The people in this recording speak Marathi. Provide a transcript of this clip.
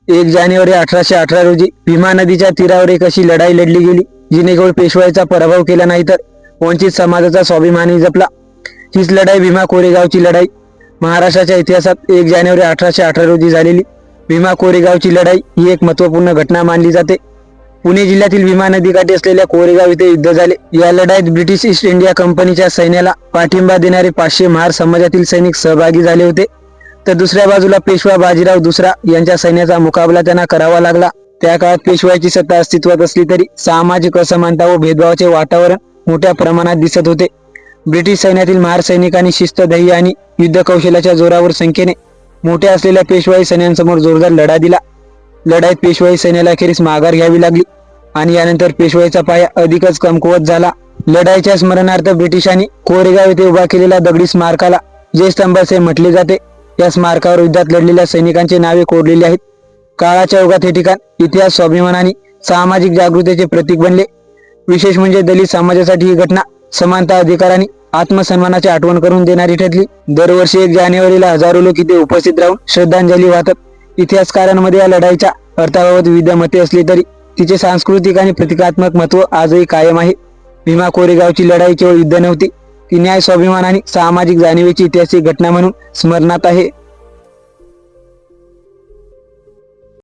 1 जानेवारी 1818 रोजी भीमा नदीच्या तीरावर एक अशी लढाई लढली गेली जिने केवळ पेशवाईचा पराभव केला नाही तर वंचित समाजाचा स्वाभिमानही जपला। हीच लढाई भीमा कोरेगावची लढाई। महाराष्ट्राच्या इतिहासात 1 जानेवारी 1818 रोजी झालेली भीमा कोरेगावची लढाई ही एक महत्त्वपूर्ण घटना मानली जाते। पुणे जिल्ह्यातील भीमा नदीकाठी असलेल्या कोरेगाव येथे युद्ध झाले। या लढाईत ब्रिटिश ईस्ट इंडिया कंपनीच्या सैन्याला पाठिंबा देणारे 500 महार समाजातील सैनिक सहभागी झाले होते, तर दुसऱ्या बाजूला पेशवा बाजीराव दुसरा यांच्या सैन्याचा मुकाबला त्यांना करावा लागला। त्या काळात पेशवाईची सत्ता अस्तित्वात असली तरी सामाजिक असमानता व भेदभावाचे वातावरण मोठ्या प्रमाणात दिसत होते। ब्रिटिश सैन्यातील महार सैनिकांनी शिस्त, धैर्य आणि युद्ध कौशल्याच्या जोरावर संख्येने मोठ्या असलेल्या पेशवाई सैन्यांसमोर जोरदार लढा दिला। लढाईत पेशवाई सैन्याला अखेरीस माघार घ्यावी लागली आणि यानंतर पेशवाईचा पाया अधिकच कमकुवत झाला। लढाईच्या स्मरणार्थ ब्रिटिशांनी कोरेगाव येथे उभा केलेल्या दगडी स्मारकाला जयस्तंभ असे म्हटले जाते। या स्मारकावर युद्धात लढलेल्या सैनिकांची नावे कोरलेली आहेत। काळाच्या ओघात हे ठिकाण इतिहास, स्वाभिमान आणि सामाजिक जागृतीचे प्रतीक बनले। विशेष म्हणजे दलित समाजासाठी ही घटना समानता, अधिकार आणि आत्मसन्मानाची आठवण करून देणारी ठरली। दरवर्षी 1 जानेवारीला हजारो लोक इथे उपस्थित राहून श्रद्धांजली वाहतात। इतिहासकारांमध्ये या लढाईच्या अर्थाबाबत विविध मते असली तरी तिचे सांस्कृतिक आणि प्रतिकात्मक महत्त्व आजही कायम आहे। भीमा कोरेगावची लढाई केवळ युद्ध नव्हती, ती न्याय, स्वाभिमान आणि सामाजिक जाणीवेची ऐतिहासिक घटना म्हणून स्मरणात आहे।